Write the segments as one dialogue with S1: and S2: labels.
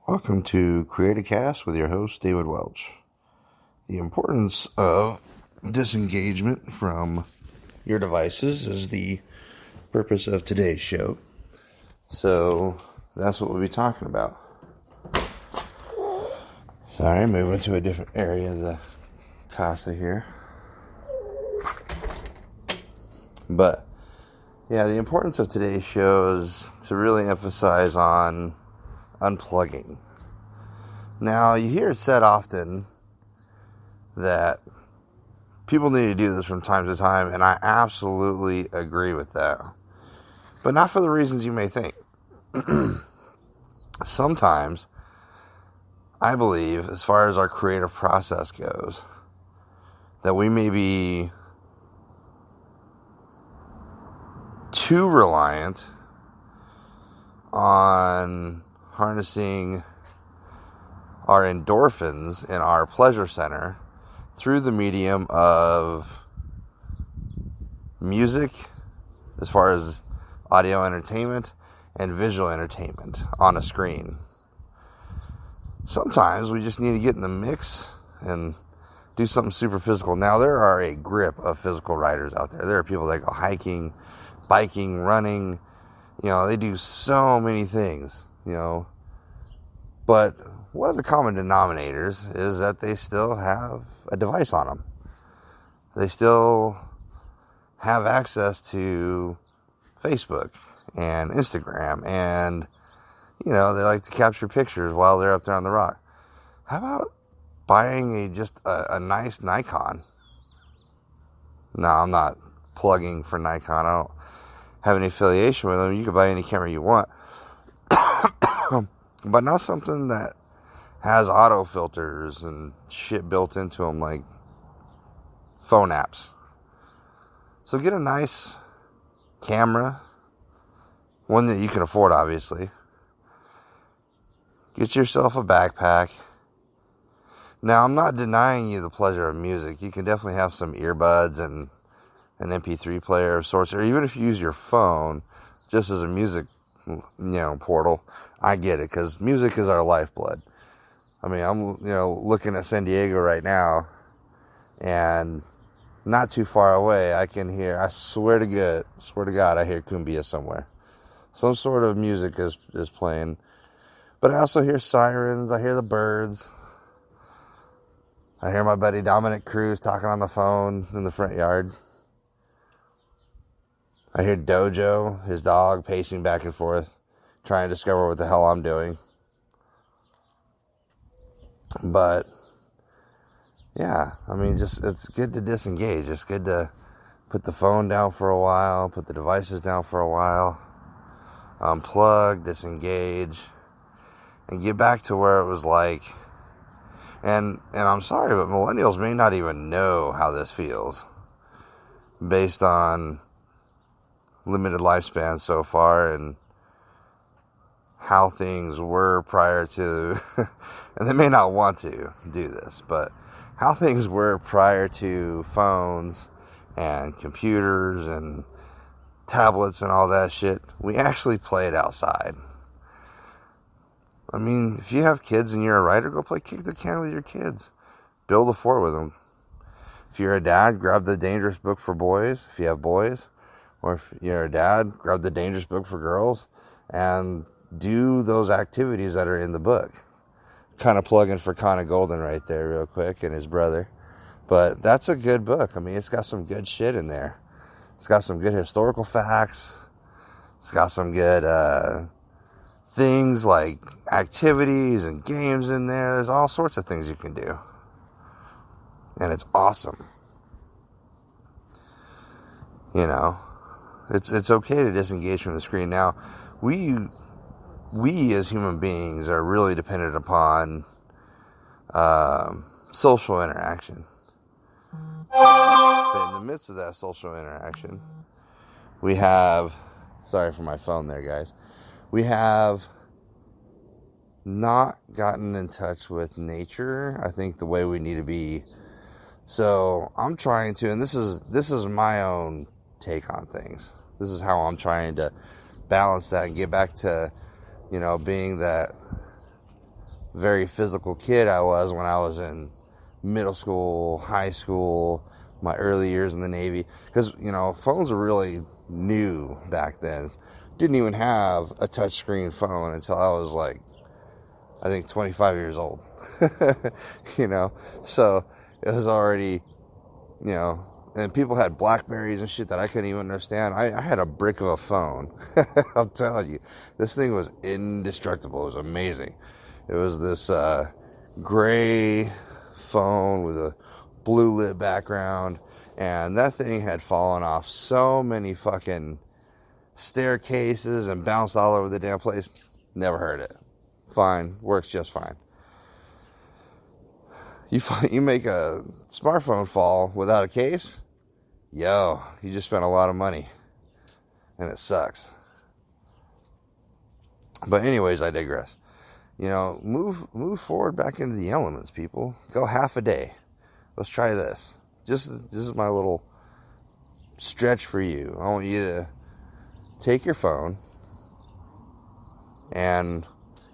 S1: Welcome to Creatacast with your host, David Welch. The importance of disengagement from your devices is the purpose of today's show. So that's what we'll be talking about. Sorry, moving to a different area of the casa here. But yeah, the importance of today's show is to really emphasize on unplugging. Now, you hear it said often that people need to do this from time to time, and I absolutely agree with that. But not for the reasons you may think. Sometimes, I believe, as far as our creative process goes, that we may be too reliant on harnessing our endorphins in our pleasure center through the medium of music, as far as audio entertainment and visual entertainment on a screen. Sometimes we just need to get in the mix and do something super physical. Now, there are a grip of physical writers out there. There are people that go hiking, biking, running. They do so many things, But one of the common denominators is that they still have a device on them. They still have access to Facebook and Instagram, and they like to capture pictures while they're up there on the rock. How about buying a nice Nikon? No, I'm not plugging for Nikon. I don't have any affiliation with them. You can buy any camera you want, but not something that has auto filters and shit built into them like phone apps. So get a nice camera, one that you can afford, obviously. Get yourself a backpack. Now, I'm not denying you the pleasure of music. You can definitely have some earbuds and an MP3 player of sorts, or even if you use your phone just as a music, portal. I get it, because music is our lifeblood. I mean, I'm, looking at San Diego right now, and not too far away, I can hear, I swear to God, I hear Cumbia somewhere. Some sort of music is playing. But I also hear sirens, I hear the birds. I hear my buddy Dominic Cruz talking on the phone in the front yard. I hear Dojo, his dog, pacing back and forth, trying to discover what the hell I'm doing. But, yeah, I mean, it's good to disengage. It's good to put the phone down for a while, put the devices down for a while, unplug, disengage, and get back to where it was like. And I'm sorry, but millennials may not even know how this feels based on limited lifespan so far and how things were prior to, and they may not want to do this, but how things were prior to phones and computers and tablets and all that shit. We actually played outside. I mean, if you have kids and you're a writer, go play kick the can with your kids. Build a fort with them. If you're a dad, grab the dangerous book for boys, if you have boys. Or if you're a dad, grab the dangerous book for girls and do those activities that are in the book. Kind of plugging for Connor Golden right there real quick and his brother. But that's a good book. I mean, it's got some good shit in there. It's got some good historical facts. It's got some good things like activities and games in there. There's all sorts of things you can do. And it's awesome. It's okay to disengage from the screen. Now, we as human beings are really dependent upon social interaction. But in the midst of that social interaction, we have, sorry for my phone there, guys. We have not gotten in touch with nature, I think, the way we need to be. So I'm trying to, and this is my own take on things. This is how I'm trying to balance that and get back to, being that very physical kid I was when I was in middle school, high school, my early years in the Navy. Because, you know, phones were really new back then. Didn't even have a touchscreen phone until I was like, I think 25 years old. You know, so it was already, you know, and people had Blackberries and shit that I couldn't even understand. I had a brick of a phone. I'm telling you, this thing was indestructible. It was amazing. It was this gray phone with a blue lit background, and that thing had fallen off so many fucking staircases and bounced all over the damn place. Never heard it. Fine, works just fine. You make a smartphone fall without a case, yo, you just spent a lot of money, and it sucks. But anyways, I digress. You know, move forward back into the elements, people. Go half a day. Let's try this. This is my little stretch for you. I want you to take your phone and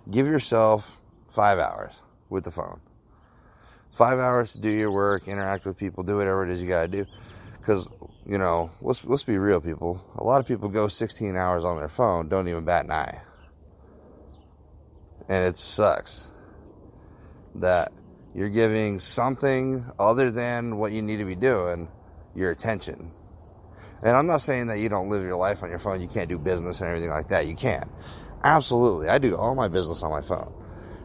S1: give yourself 5 hours with the phone. 5 hours to do your work, interact with people, do whatever it is you gotta do. Because, you know, let's be real, people. A lot of people go 16 hours on their phone, don't even bat an eye. And it sucks that you're giving something other than what you need to be doing your attention. And I'm not saying that you don't live your life on your phone, you can't do business and everything like that. You can. Absolutely. I do all my business on my phone.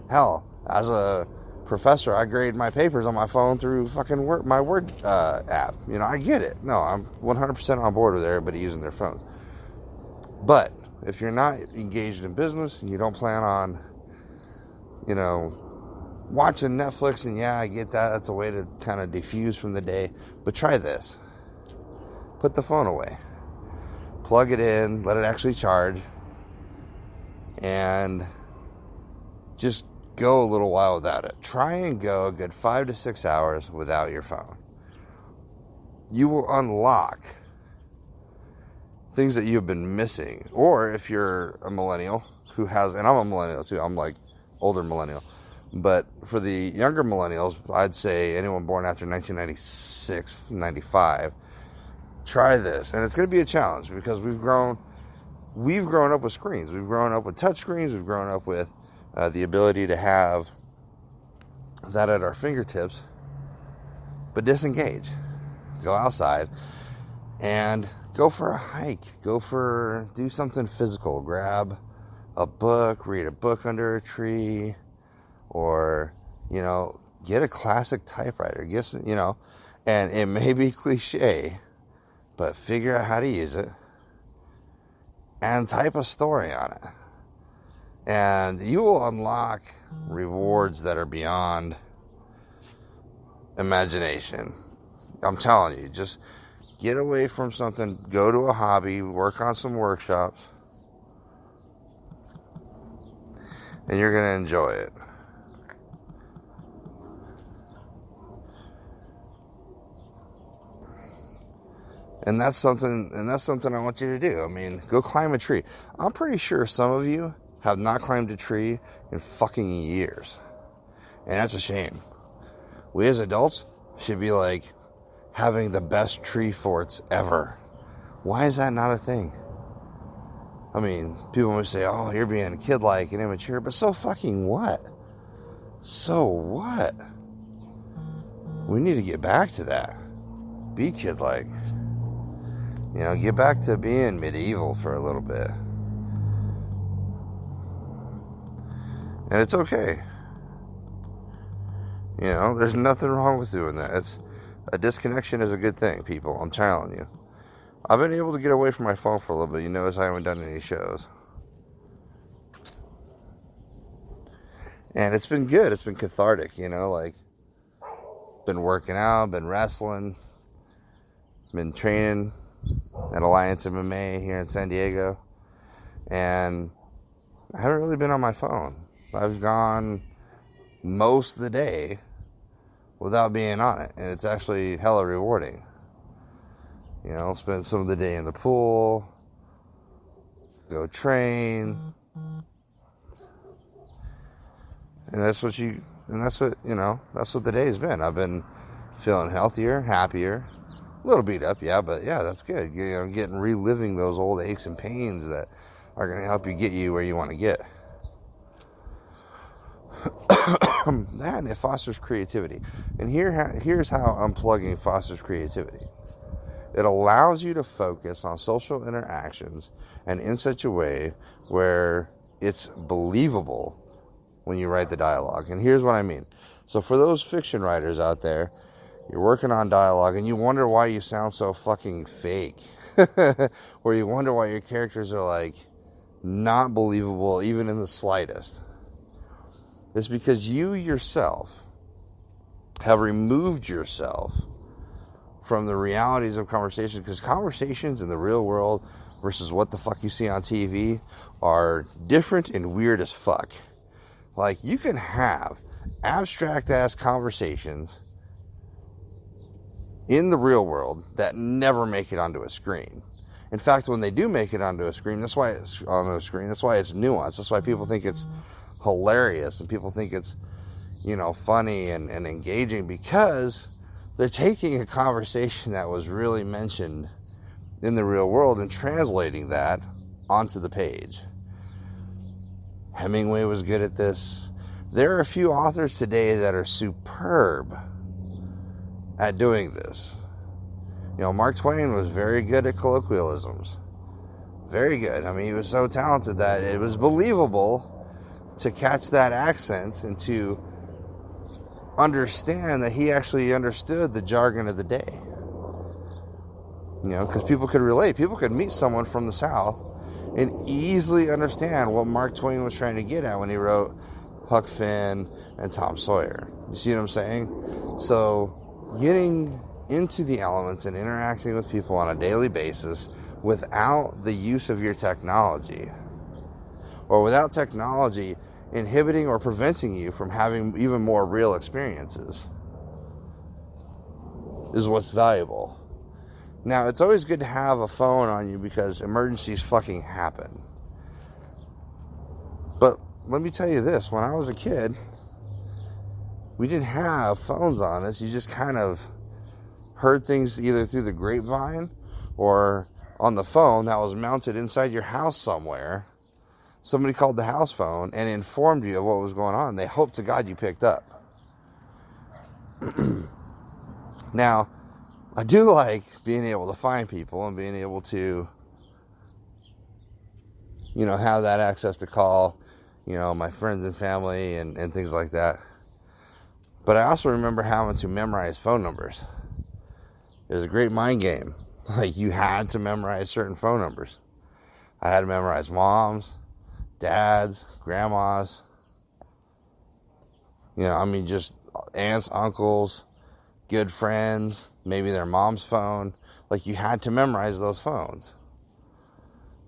S1: Hell, as a professor, I grade my papers on my phone through fucking my Word app. You know, I get it. No, I'm 100% on board with everybody using their phones. But if you're not engaged in business and you don't plan on, you know, watching Netflix, and yeah, I get that. That's a way to kind of diffuse from the day. But try this. Put the phone away. Plug it in. Let it actually charge. And just go a little while without it. Try and go a good 5 to 6 hours without your phone. You will unlock things that you've been missing. Or if you're a millennial who has, and I'm a millennial too, I'm like older millennial. But for the younger millennials, I'd say anyone born after 1996, 95, try this. And it's going to be a challenge because we've grown up with screens. We've grown up with touch screens. We've grown up with the ability to have that at our fingertips. But disengage. Go outside and go for a hike. Do something physical. Grab a book, read a book under a tree, or, you know, get a classic typewriter. You know, and it may be cliche, but figure out how to use it and type a story on it. And you will unlock rewards that are beyond imagination. I'm telling you, just get away from something, go to a hobby, work on some workshops, and you're going to enjoy it. And that's something I want you to do. I mean, go climb a tree. I'm pretty sure some of you have not climbed a tree in fucking years. And that's a shame. We as adults should be like having the best tree forts ever. Why is that not a thing? I mean, people might say, oh, you're being kid-like and immature, but so fucking what? So what? We need to get back to that. Be kid-like. You know, get back to being medieval for a little bit. And it's okay. You know, there's nothing wrong with doing that. A disconnection is a good thing, people. I'm telling you. I've been able to get away from my phone for a little bit. You notice I haven't done any shows. And it's been good. It's been cathartic, you know, like, been working out, been wrestling, been training at Alliance MMA here in San Diego. And I haven't really been on my phone. I've gone most of the day without being on it. And it's actually hella rewarding. You know, I'll spend some of the day in the pool, go train, And that's what the day's been. I've been feeling healthier, happier, a little beat up, yeah, but yeah, that's good. Reliving those old aches and pains that are going to help you get you where you want to get. And it fosters creativity. And here's how unplugging fosters creativity. It allows you to focus on social interactions and in such a way where it's believable when you write the dialogue. And here's what I mean. So for those fiction writers out there, you're working on dialogue and you wonder why you sound so fucking fake. Or you wonder why your characters are like not believable even in the slightest. It's because you yourself have removed yourself from the realities of conversations, because conversations in the real world versus what the fuck you see on TV are different and weird as fuck. Like, you can have abstract ass conversations in the real world that never make it onto a screen. In fact, when they do make it onto a screen, that's why it's nuanced. That's why people think it's hilarious and people think it's, funny and engaging, because they're taking a conversation that was really mentioned in the real world and translating that onto the page. Hemingway was good at this. There are a few authors today that are superb at doing this. Mark Twain was very good at colloquialisms. Very good. I mean, he was so talented that it was believable to catch that accent and to understand that he actually understood the jargon of the day. Because people could relate. People could meet someone from the South and easily understand what Mark Twain was trying to get at when he wrote Huck Finn and Tom Sawyer. You see what I'm saying? So getting into the elements and interacting with people on a daily basis without the use of your technology, or without technology inhibiting or preventing you from having even more real experiences, is what's valuable. Now, it's always good to have a phone on you because emergencies fucking happen. But let me tell you this, when I was a kid, we didn't have phones on us. You just kind of heard things either through the grapevine or on the phone that was mounted inside your house somewhere. Somebody called the house phone and informed you of what was going on. They hoped to God you picked up. Now, I do like being able to find people and being able to, have that access to call, my friends and family and things like that. But I also remember having to memorize phone numbers. It was a great mind game. Like, you had to memorize certain phone numbers. I had to memorize moms, dads, grandmas, just aunts, uncles, good friends, maybe their mom's phone. Like, you had to memorize those phones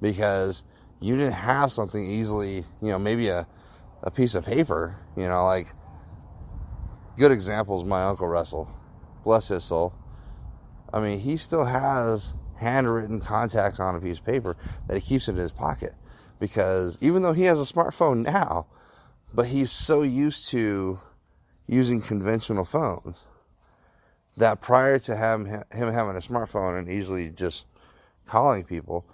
S1: because you didn't have something easily, maybe a piece of paper, like, good example is my Uncle Russell, bless his soul. I mean, he still has handwritten contacts on a piece of paper that he keeps in his pocket, because even though he has a smartphone now, but he's so used to using conventional phones that prior to him having a smartphone and easily just calling people,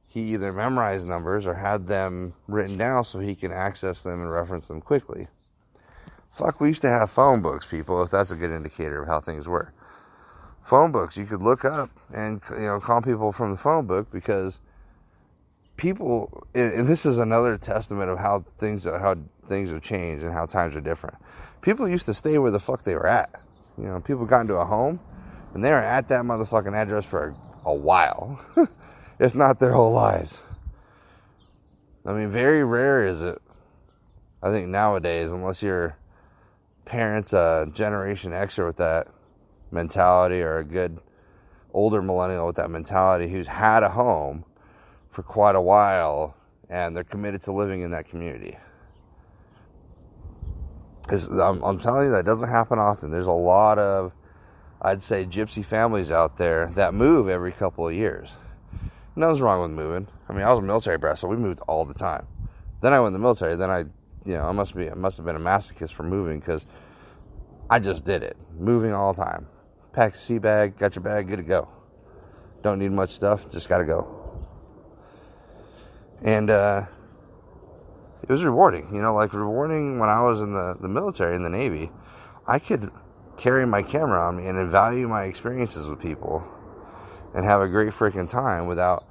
S1: he either memorized numbers or had them written down so he can access them and reference them quickly. Fuck, we used to have phone books, people, if that's a good indicator of how things were. Phone books, you could look up and call people from the phone book, because people, and this is another testament of how things have changed and how times are different. People used to stay where the fuck they were at. People got into a home and they were at that motherfucking address for a while, if not their whole lives. I mean, very rare is it, I think, nowadays, unless your parents Generation Xer with that mentality, or a good older millennial with that mentality, who's had a home for quite a while and they're committed to living in that community. I'm telling you, that doesn't happen often. There's a lot of, I'd say, gypsy families out there that move every couple of years. Nothing's wrong with moving. I mean, I was a military brat, so we moved all the time. Then I went in the military. Then I I must have been a masochist for moving, because I just did it. Moving all the time. Pack a sea bag, got your bag, good to go. Don't need much stuff, just gotta go. And it was rewarding. Rewarding when I was in the military, in the Navy. I could carry my camera on me and then value my experiences with people and have a great freaking time without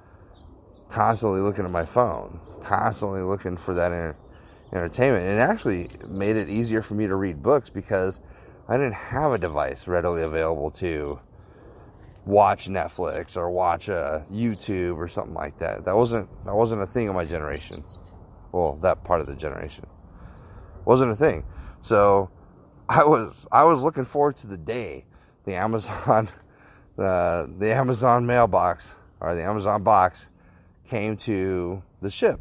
S1: constantly looking at my phone, constantly looking for that entertainment. And it actually made it easier for me to read books, because I didn't have a device readily available to watch Netflix or watch YouTube or something like that. That wasn't a thing in my generation. Well, that part of the generation wasn't a thing. So I was looking forward to the day the Amazon mailbox, or the Amazon box, came to the ship,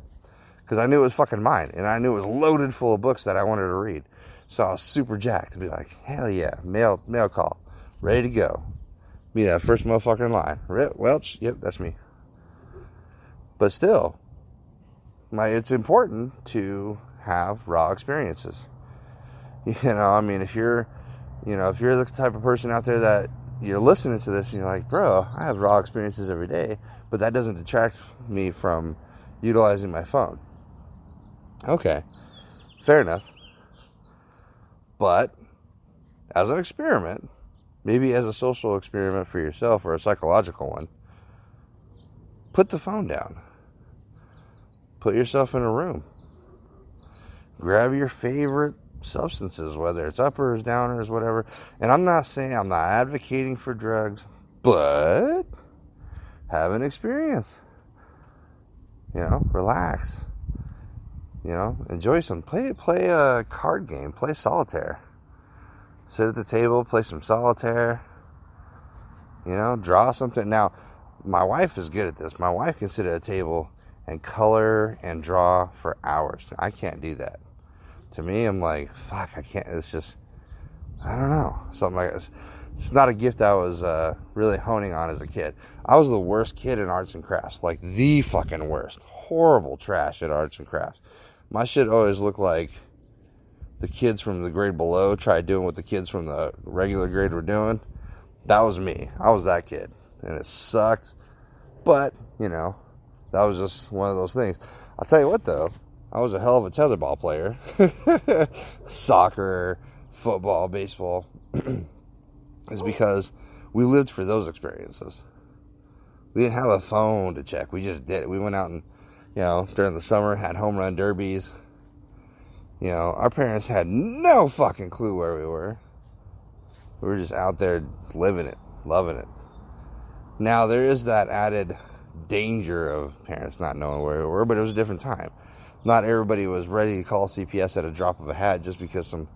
S1: because I knew it was fucking mine, and I knew it was loaded full of books that I wanted to read. So I was super jacked to be like, hell yeah, mail call, ready to go. Be that first motherfucker in line. Welch, yep, that's me. But still, it's important to have raw experiences. If you're the type of person out there that you're listening to this and you're like, bro, I have raw experiences every day, but that doesn't detract me from utilizing my phone. Okay, fair enough. But as an experiment, maybe as a social experiment for yourself, or a psychological one, put the phone down. Put yourself in a room. Grab your favorite substances, whether it's uppers, downers, whatever. And I'm not advocating for drugs, but have an experience. Relax. Enjoy play a card game, play solitaire. Sit at the table, play some solitaire. Draw something. Now, my wife is good at this. My wife can sit at a table and color and draw for hours. I can't do that. To me, I'm like, fuck, I can't. It's just, I don't know. Something like this. It's not a gift I was really honing on as a kid. I was the worst kid in arts and crafts. Like, the fucking worst. Horrible trash at arts and crafts. My shit always looked like the kids from the grade below tried doing what the kids from the regular grade were doing. That was me. I was that kid. And it sucked. But, that was just one of those things. I'll tell you what, though. I was a hell of a tetherball player. Soccer, football, baseball. Is because we lived for those experiences. We didn't have a phone to check. We just did it. We went out and, during the summer, had home run derbies. Our parents had no fucking clue where we were. We were just out there living it, loving it. Now, there is that added danger of parents not knowing where we were, but it was a different time. Not everybody was ready to call CPS at a drop of a hat just because some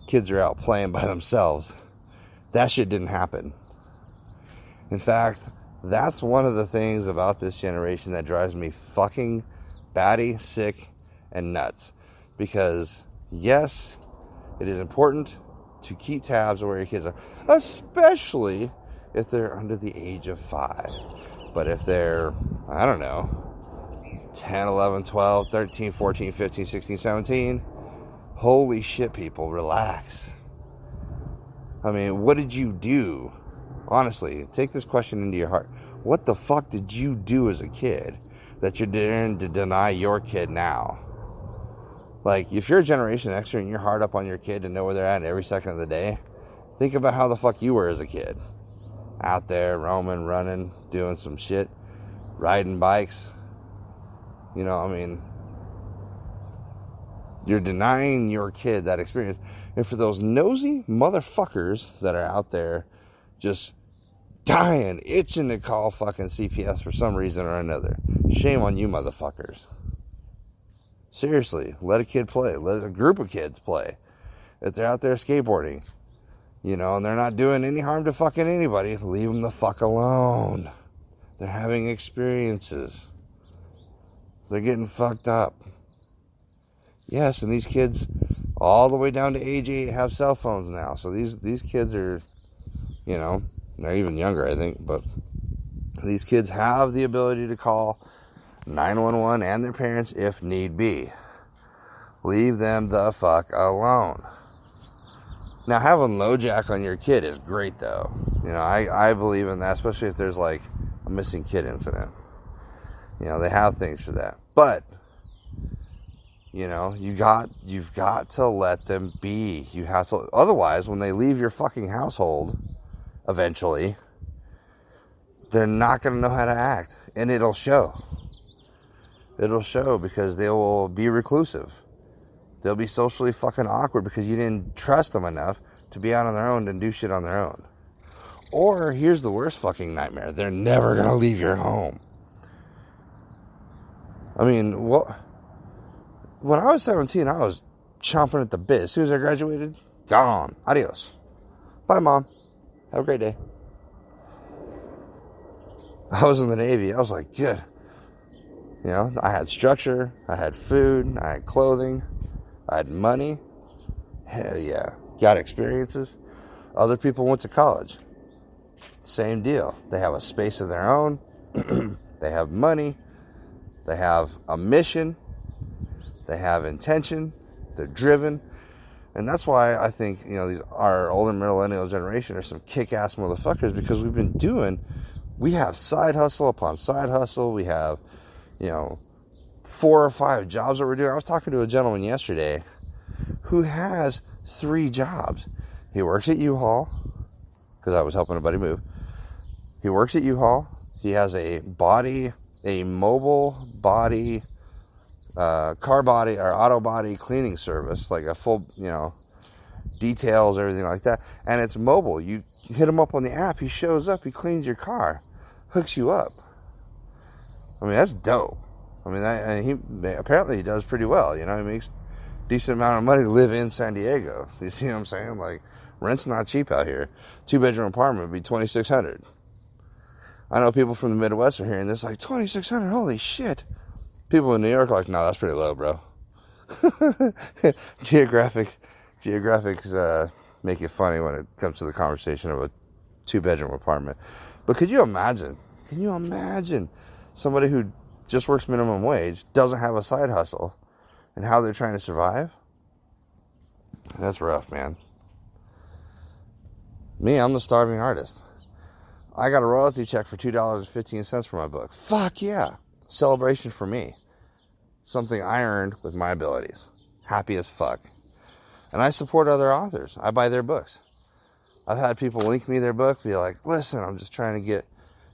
S1: kids are out playing by themselves. That shit didn't happen. In fact, that's one of the things about this generation that drives me fucking batty, sick, and nuts. Because, yes, it is important to keep tabs on where your kids are, especially if they're under the age of 5. But if they're, 10, 11, 12, 13, 14, 15, 16, 17, holy shit, people, relax. What did you do? Honestly, take this question into your heart. What the fuck did you do as a kid that you're daring to deny your kid now? Like, if you're a Generation Xer and you're hard up on your kid to know where they're at every second of the day, think about how the fuck you were as a kid. Out there, roaming, running, doing some shit, riding bikes. You're denying your kid that experience. And for those nosy motherfuckers that are out there just dying, itching to call fucking CPS for some reason or another, shame on you motherfuckers. Seriously, let a kid play. Let a group of kids play. If they're out there skateboarding, and they're not doing any harm to fucking anybody, leave them the fuck alone. They're having experiences. They're getting fucked up. Yes, and these kids, all the way down to age 8, have cell phones now. So these kids are, they're even younger, I think. But these kids have the ability to call 911 and their parents if need be. Leave them the fuck alone. Now, having low jack on your kid is great, though. You know, I believe in that, especially if there's like a missing kid incident. You know, they have things for that. But, you know, you've got to let them be. You have to, otherwise, when they leave your fucking household, eventually, they're not going to know how to act. And it'll show. It'll show because they will be reclusive. They'll be socially fucking awkward because you didn't trust them enough to be out on their own and do shit on their own. Or, here's the worst fucking nightmare. They're never going to leave your home. I mean, when I was 17, I was chomping at the bit. As soon as I graduated, gone. Adios. Bye, Mom. Have a great day. I was in the Navy. I was like, good. You know, I had structure. I had food. I had clothing. I had money. Hell yeah. Got experiences. Other people went to college. Same deal. They have a space of their own. They have money. They have a mission. They have intention. They're driven. And that's why I think, you know, our older millennial generation are some kick-ass motherfuckers, because we have side hustle upon side hustle. We have, you know, 4 or 5 jobs that we're doing. I was talking to a gentleman yesterday who has 3 jobs. He works at U-Haul, because I was helping a buddy move. He works at U-Haul. He has a mobile body, car body or auto body cleaning service, like a full, you know, details, everything like that. And it's mobile. You hit him up on the app. He shows up. He cleans your car, hooks you up. I mean, that's dope. I mean, apparently he does pretty well. You know, he makes a decent amount of money to live in San Diego. You see what I'm saying? Like, rent's not cheap out here. 2-bedroom apartment would be $2,600. I know people from the Midwest are hearing this like, $2,600, holy shit. People in New York are like, no, that's pretty low, bro. Geographics make it funny when it comes to the conversation of a 2-bedroom apartment. But could you imagine somebody who just works minimum wage, doesn't have a side hustle, and how they're trying to survive? That's rough, man. Me, I'm the starving artist. I got a royalty check for $2.15 for my book. Fuck yeah. Celebration for me. Something I earned with my abilities. Happy as fuck. And I support other authors. I buy their books. I've had people link me their book, be like, listen, I'm just trying to get,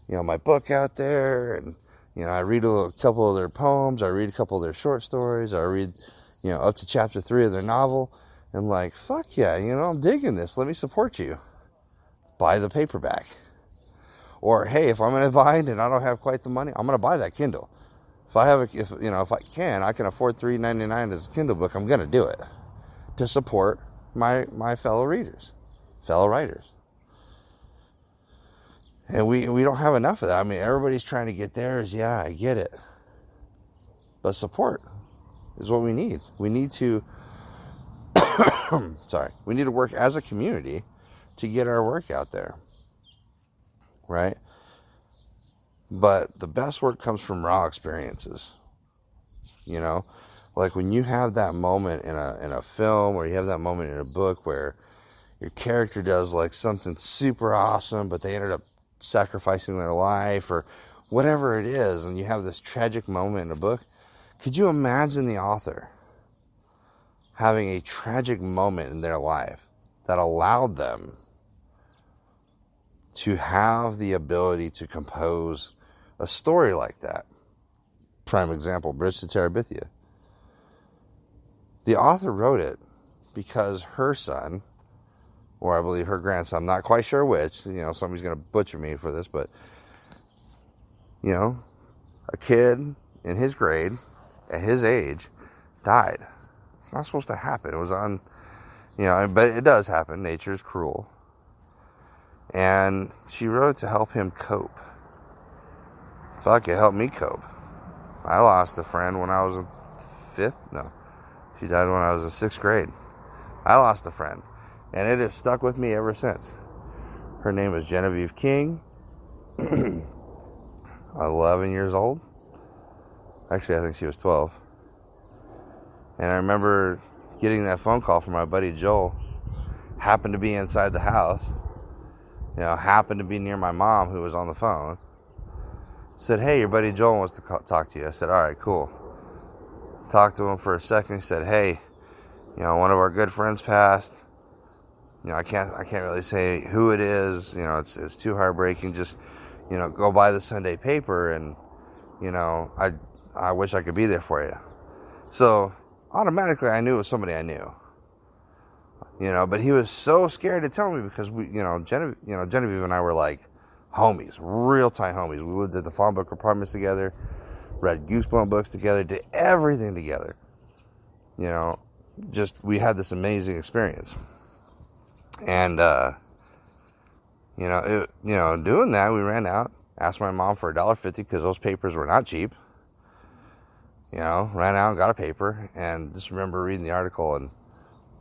S1: you know, my book out there. And, you know, I read a couple of their poems. I read a couple of their short stories. I read, you know, up to chapter 3 of their novel. And like, fuck yeah, you know, I'm digging this. Let me support you. Buy the paperback. Or, hey, if I'm in a bind and I don't have quite the money, I'm going to buy that Kindle. If I can afford $3.99 as a Kindle book, I'm going to do it to support my fellow readers, fellow writers. And we don't have enough of that. I mean, everybody's trying to get theirs. Yeah, I get it. But support is what we need. We need to, we need to work as a community to get our work out there. Right? But the best work comes from raw experiences. You know, like when you have that moment in a film, or you have that moment in a book where your character does like something super awesome, but they ended up sacrificing their life or whatever it is, and you have this tragic moment in a book. Could you imagine the author having a tragic moment in their life that allowed them to have the ability to compose a story like that? Prime example, Bridge to Terabithia. The author wrote it because her son, or I believe her grandson, I'm not quite sure which, you know, somebody's going to butcher me for this, but, you know, a kid in his grade, at his age, died. It's not supposed to happen. It was on, you know, but it does happen. Nature is cruel. And she wrote to help him cope. Fuck, it helped me cope. I lost a friend when I was in 5th. No, she died when I was in 6th grade. I lost a friend. And it has stuck with me ever since. Her name is Genevieve King. 11 years old. Actually, I think she was 12. And I remember getting that phone call from my buddy Joel. Happened to be inside the house. Happened to be near my mom, who was on the phone. Said, hey, your buddy Joel wants to talk to you. I said, all right, cool. Talked to him for a second. He said, hey, one of our good friends passed. I can't really say who it is. It's too heartbreaking. Just, go buy the Sunday paper, and, I wish I could be there for you. So automatically I knew it was somebody I knew. But he was so scared to tell me because Genevieve and I were like homies, real tight homies. We lived at the Fallbrook apartments together, read Goosebump books together, did everything together. We had this amazing experience. And, doing that, we ran out, asked my mom for $1.50 because those papers were not cheap. Ran out and got a paper, and just remember reading the article and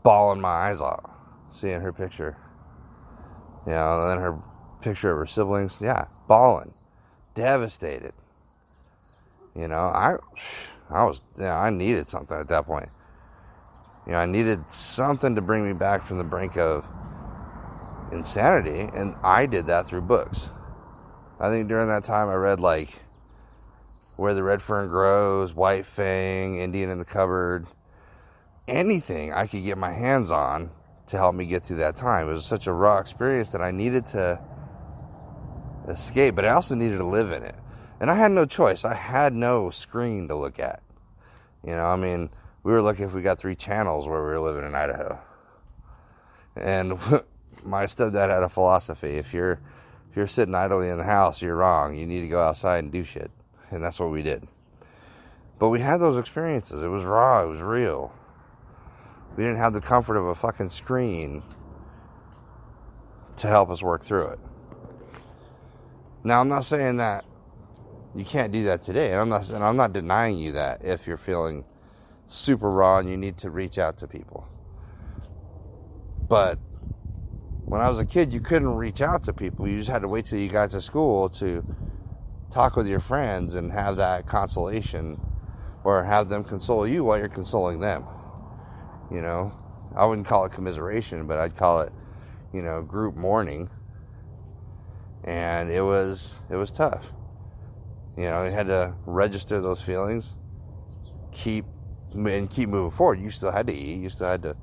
S1: bawling my eyes out, seeing her picture. And then her picture of her siblings, bawling, devastated. I needed something at that point. I needed something to bring me back from the brink of insanity, and I did that through books. I think during that time I read Where the Red Fern Grows, White Fang, Indian in the Cupboard, anything I could get my hands on to help me get through that time. It was such a raw experience that I needed to escape, but I also needed to live in it. And I had no choice. I had no screen to look at. We were lucky if we got 3 channels where we were living in Idaho. And my stepdad had a philosophy: if you're sitting idly in the house, you're wrong. You need to go outside and do shit. And that's what we did. But we had those experiences. It was raw. It was real. We didn't have the comfort of a fucking screen to help us work through it. Now, I'm not saying that you can't do that today. And I'm not denying you that if you're feeling super raw and you need to reach out to people. But when I was a kid, you couldn't reach out to people. You just had to wait till you got to school to talk with your friends and have that consolation, or have them console you while you're consoling them. I wouldn't call it commiseration, but I'd call it, group mourning. And it was tough. You had to register those feelings, keep moving forward. You still had to eat. You still had to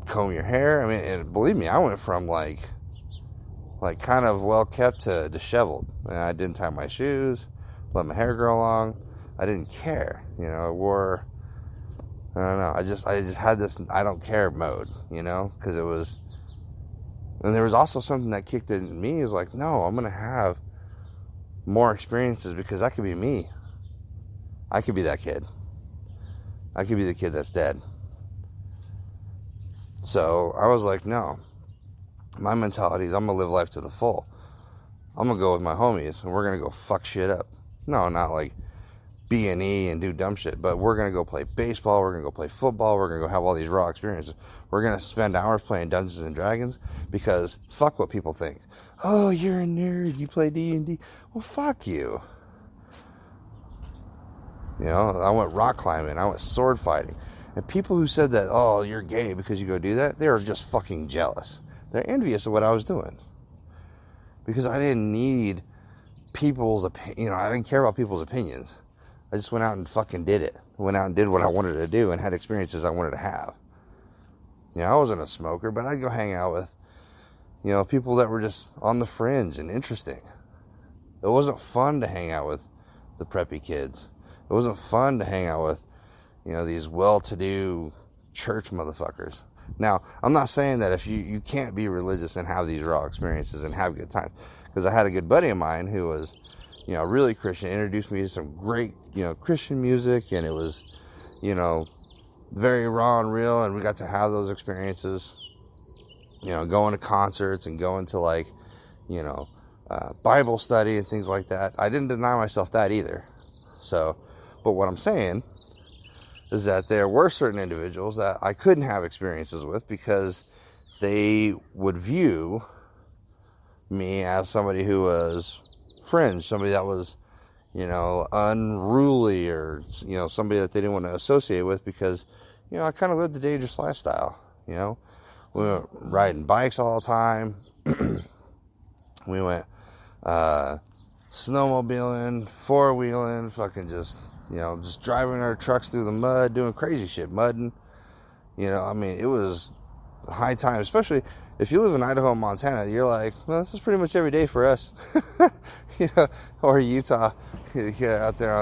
S1: comb your hair. And believe me, I went from kind of well kept to disheveled. And I didn't tie my shoes, let my hair grow long. I didn't care. I wore, I don't know. I just had this I don't care mode, because it was. And there was also something that kicked in me. Is like, no, I'm gonna have more experiences because that could be me. I could be that kid. I could be the kid that's dead. So I was like, no. My mentality is I'm going to live life to the full. I'm going to go with my homies and we're going to go fuck shit up. No, not like B&E and do dumb shit, but we're going to go play baseball. We're going to go play football. We're going to go have all these raw experiences. We're going to spend hours playing Dungeons and Dragons because fuck what people think. Oh, you're a nerd. You play D&D. Well, fuck you. I went rock climbing. I went sword fighting. And people who said that, oh, you're gay because you go do that, they were just fucking jealous. They're envious of what I was doing. Because I didn't need people's opinion. I didn't care about people's opinions. I just went out and fucking did it. Went out and did what I wanted to do and had experiences I wanted to have. I wasn't a smoker, but I'd go hang out with, people that were just on the fringe and interesting. It wasn't fun to hang out with the preppy kids. It wasn't fun to hang out with, these well-to-do church motherfuckers. Now, I'm not saying that if you can't be religious and have these raw experiences and have good times. Because I had a good buddy of mine who was, really Christian, introduced me to some great, Christian music. And it was, very raw and real. And we got to have those experiences, going to concerts and going to Bible study and things like that. I didn't deny myself that either. So, but what I'm saying is that there were certain individuals that I couldn't have experiences with because they would view me as somebody who was fringe, somebody that was, unruly, or, somebody that they didn't want to associate with, because, I kind of lived the dangerous lifestyle. We went riding bikes all the time. We went snowmobiling, four-wheeling, fucking just driving our trucks through the mud, doing crazy shit, mudding. It was high time, especially if you live in Idaho and Montana. You're like, well, this is pretty much every day for us. Or Utah. You're out there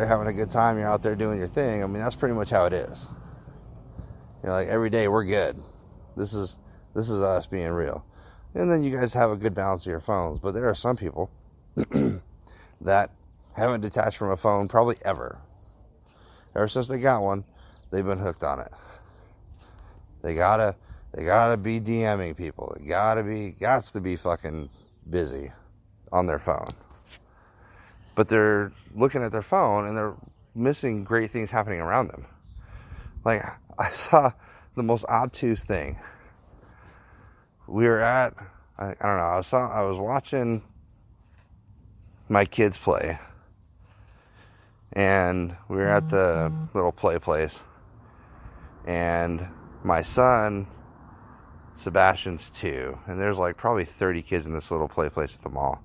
S1: having a good time. You're out there doing your thing. That's pretty much how it is. Like every day we're good. This is us being real. And then you guys have a good balance of your phones. But there are some people that haven't detached from a phone probably ever. Ever since they got one, they've been hooked on it. They gotta be DMing people. They gots to be fucking busy on their phone. But they're looking at their phone and they're missing great things happening around them. Like, I saw the most obtuse thing. We were at, I don't know, I was watching my kids play. And we were at the little play place. And my son, Sebastian's 2. And there's like probably 30 kids in this little play place at the mall.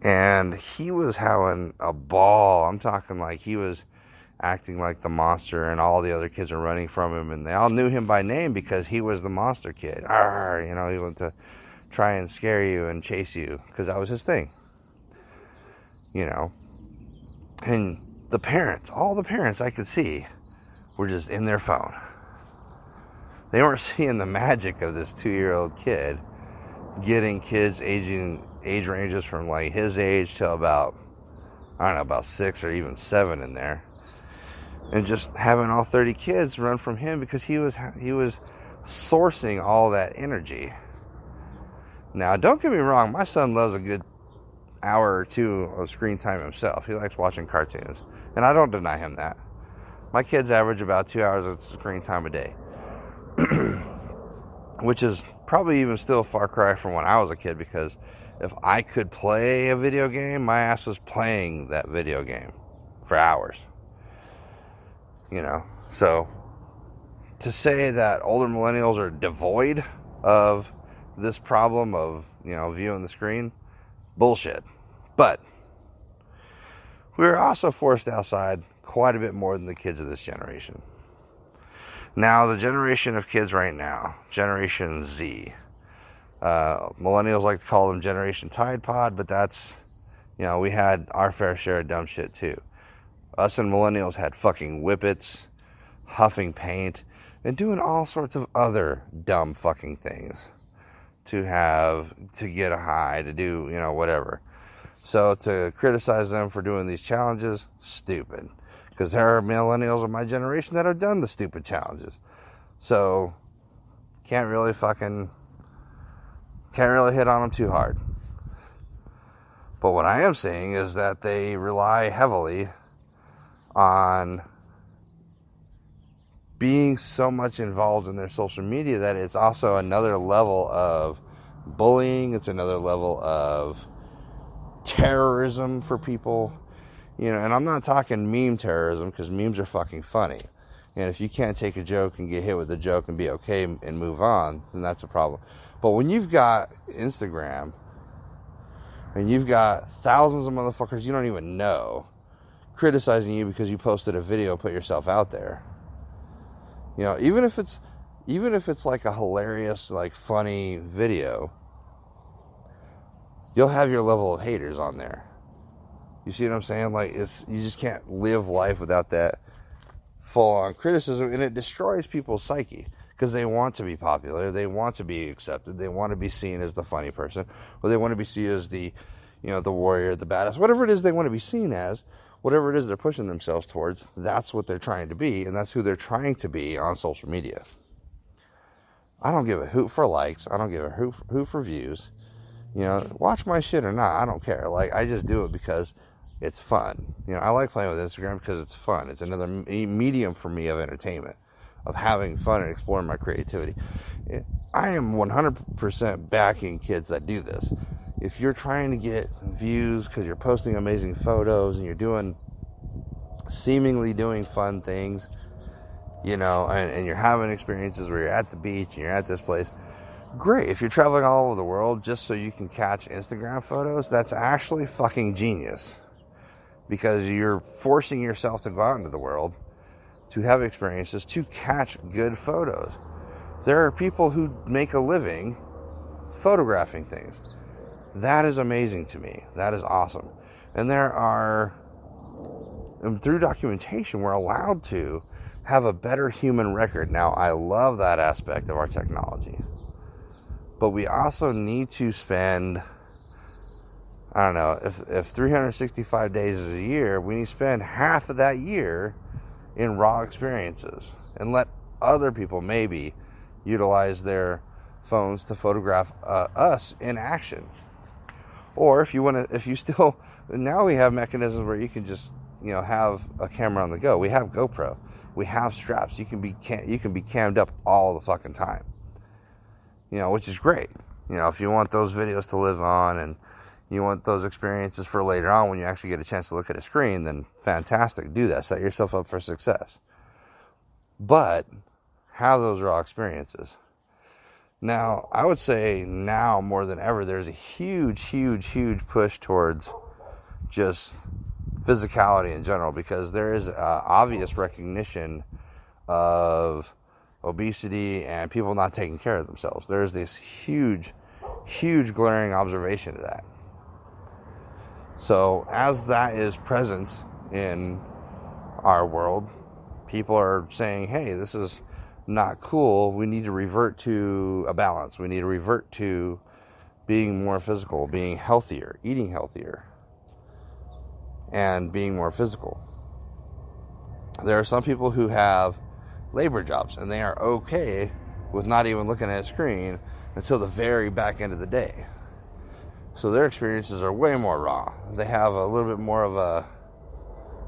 S1: And he was having a ball. I'm talking like he was acting like the monster, and all the other kids are running from him, and they all knew him by name because he was the monster kid. Arr, he went to try and scare you and chase you because that was his thing. And the parents, all the parents I could see were just in their phone. They weren't seeing the magic of this 2-year-old kid getting kids age ranges from like his age to about 6 or even 7 in there. And just having all 30 kids run from him because he was sourcing all that energy. Now, don't get me wrong, my son loves a good hour or two of screen time himself. He likes watching cartoons, and I don't deny him that. My kids average about 2 hours of screen time a day, which is probably even still a far cry from when I was a kid, because if I could play a video game, my ass was playing that video game for hours. So to say that older millennials are devoid of this problem of, viewing the screen, bullshit. But we were also forced outside quite a bit more than the kids of this generation. Now, the generation of kids right now, Generation Z, millennials like to call them Generation Tide Pod, but that's, we had our fair share of dumb shit too. Us and millennials had fucking whippets, huffing paint, and doing all sorts of other dumb fucking things to get a high, to do, whatever. So to criticize them for doing these challenges, stupid. Because there are millennials of my generation that have done the stupid challenges. So can't really hit on them too hard. But what I am saying is that they rely heavily on being so much involved in their social media that it's also another level of bullying. It's another level of terrorism for people. And I'm not talking meme terrorism, because memes are fucking funny. And if you can't take a joke and get hit with a joke and be okay and move on, then that's a problem. But when you've got Instagram and you've got thousands of motherfuckers you don't even know criticizing you because you posted a video and put yourself out there, even if it's like a hilarious, like funny video, you'll have your level of haters on there. You see what I'm saying? Like, you just can't live life without that full-on criticism, and it destroys people's psyche, because they want to be popular, they want to be accepted, they want to be seen as the funny person, or they want to be seen as the warrior, the badass, whatever it is they want to be seen as. Whatever it is they're pushing themselves towards, that's what they're trying to be, and that's who they're trying to be on social media. I don't give a hoot for likes. I don't give a hoot for views. Watch my shit or not, I don't care. Like, I just do it because it's fun. I like playing with Instagram because it's fun. It's another medium for me of entertainment, of having fun and exploring my creativity. I am 100% backing kids that do this. if you're trying to get views because you're posting amazing photos and you're seemingly doing fun things, and you're having experiences where you're at the beach and you're at this place, great. If you're traveling all over the world just so you can catch Instagram photos, that's actually fucking genius, because you're forcing yourself to go out into the world to have experiences, to catch good photos. There are people who make a living photographing things. That is amazing to me. That is awesome. And through documentation, we're allowed to have a better human record. Now, I love that aspect of our technology. But we also need to spend, I don't know, if 365 days is a year, we need to spend half of that year in raw experiences and let other people maybe utilize their phones to photograph us in action. Or now we have mechanisms where you can just, have a camera on the go. We have GoPro. We have straps. You can be cammed up all the fucking time. Which is great. If you want those videos to live on and you want those experiences for later on when you actually get a chance to look at a screen, then fantastic. Do that. Set yourself up for success. But have those raw experiences. Now, I would say now more than ever, there's a huge, huge, huge push towards just physicality in general, because there is obvious recognition of obesity and people not taking care of themselves. There's this huge, huge glaring observation of that. So as that is present in our world, people are saying, hey, this is not cool. We need to revert to a balance. We need to revert to being more physical, being healthier, eating healthier, and being more physical. There are some people who have labor jobs and they are okay with not even looking at a screen until the very back end of the day. So their experiences are way more raw. They have a little bit more of a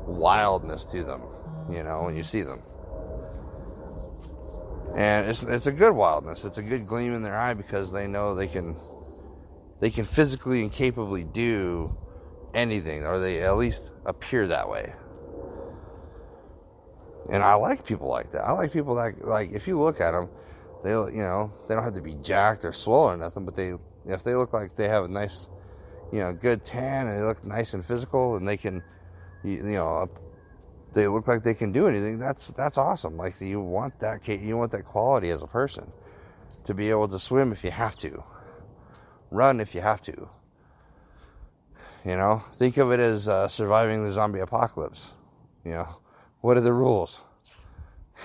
S1: wildness to them, when you see them. And it's a good wildness. It's a good gleam in their eye, because they know they can physically and capably do anything, or they at least appear that way. And I like people like that. I like people that, like, if you look at them, they don't have to be jacked or swole or nothing, but if they look like they have a nice, good tan, and they look nice and physical, and they can, they look like they can do anything, that's awesome. Like, you want that quality as a person, to be able to swim if you have to, run if you have to. Think of it as surviving the zombie apocalypse. What are the rules?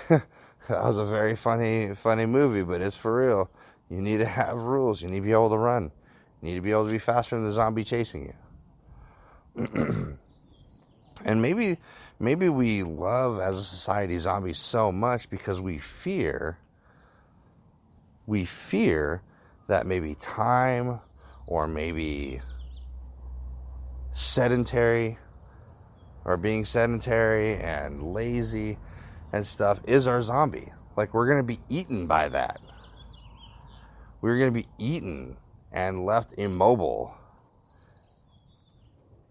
S1: That was a very funny movie, but it's for real. You need to have rules. You need to be able to run. You need to be able to be faster than the zombie chasing you. And maybe we love, as a society, zombies so much because we fear that maybe time, or maybe being sedentary and lazy and stuff is our zombie. Like, we're going to be eaten by that. We're going to be eaten and left immobile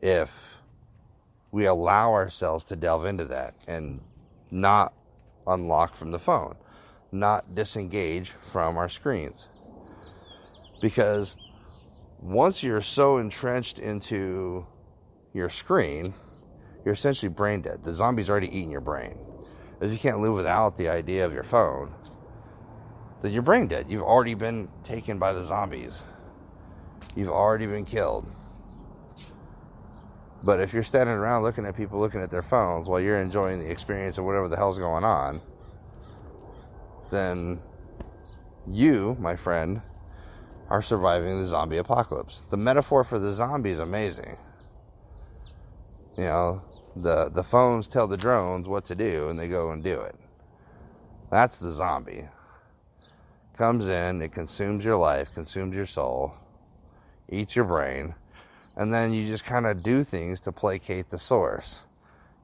S1: if we allow ourselves to delve into that and not unlock from the phone, not disengage from our screens. Because once you're so entrenched into your screen, you're essentially brain dead. The zombie's already eaten your brain. If you can't live without the idea of your phone, then you're brain dead. You've already been taken by the zombies. You've already been killed. But if you're standing around looking at people looking at their phones while you're enjoying the experience of whatever the hell's going on, then you, my friend, are surviving the zombie apocalypse. The metaphor for the zombie is amazing. The phones tell the drones what to do, and they go and do it. That's the zombie. Comes in, it consumes your life, consumes your soul, eats your brain, and then you just kind of do things to placate the source.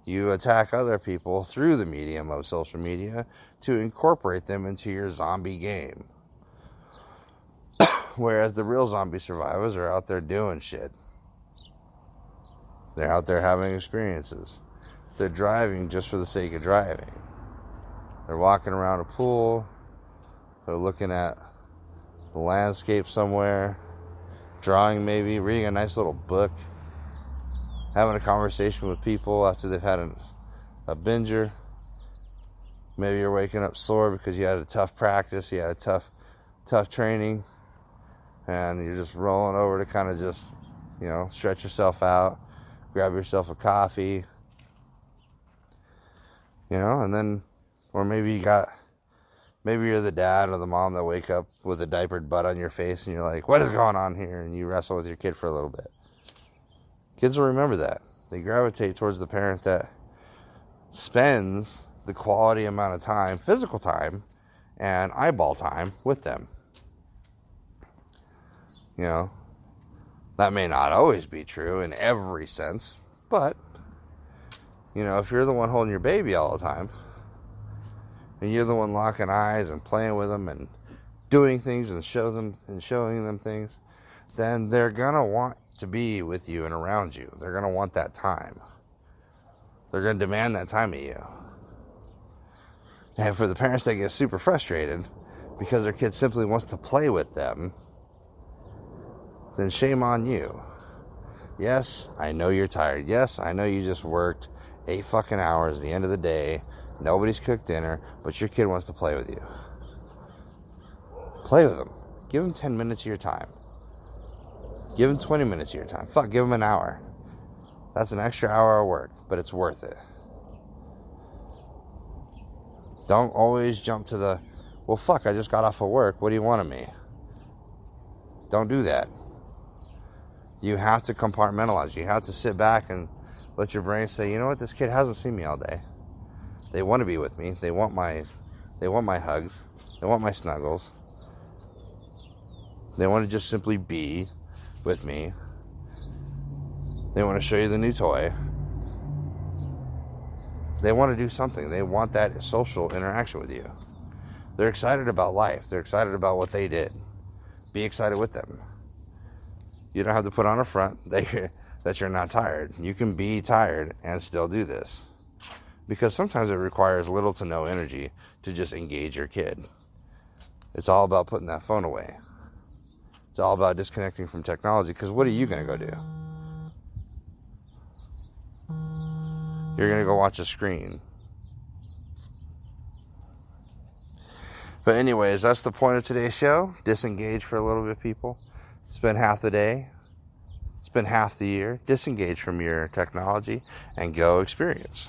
S1: You attack other people through the medium of social media to incorporate them into your zombie game. Whereas the real zombie survivors are out there doing shit. They're out there having experiences. They're driving just for the sake of driving. They're walking around a pool. They're looking at the landscape somewhere. Drawing maybe. Reading a nice little book. Having a conversation with people after they've had a binger. Maybe you're waking up sore because you had a tough practice. You had a tough training. And you're just rolling over to kind of just, stretch yourself out. Grab yourself a coffee. And then, or maybe you're the dad or the mom that wake up with a diapered butt on your face and you're like, what is going on here? And you wrestle with your kid for a little bit. Kids will remember that. They gravitate towards the parent that spends the quality amount of time, physical time, and eyeball time with them. That may not always be true in every sense, but, if you're the one holding your baby all the time, and you're the one locking eyes and playing with them and doing things and showing them things, then they're going to want to be with you and around you. They're going to want that time. They're going to demand that time of you. And for the parents that get super frustrated because their kid simply wants to play with them, then shame on you. Yes, I know you're tired. Yes, I know you just worked 8 fucking hours at the end of the day. Nobody's cooked dinner, but your kid wants to play with you. Play with them. Give them 10 minutes of your time. Give them 20 minutes of your time. Fuck, give them an hour. That's an extra hour of work, but it's worth it. Don't always jump to the, well, fuck, I just got off of work. What do you want of me? Don't do that. You have to compartmentalize. You have to sit back and let your brain say, you know what, this kid hasn't seen me all day. They want to be with me. They want my hugs. They want my snuggles. They want to just simply be with me. They want to show you the new toy. They want to do something. They want that social interaction with you. They're excited about life. They're excited about what they did. Be excited with them. You don't have to put on a front that you're not tired. You can be tired and still do this. Because sometimes it requires little to no energy to just engage your kid. It's all about putting that phone away. It's all about disconnecting from technology, because what are you going to go do? You're going to go watch a screen. But anyways, that's the point of today's show. Disengage for a little bit, people. Spend half the day. Spend half the year. Disengage from your technology and go experience.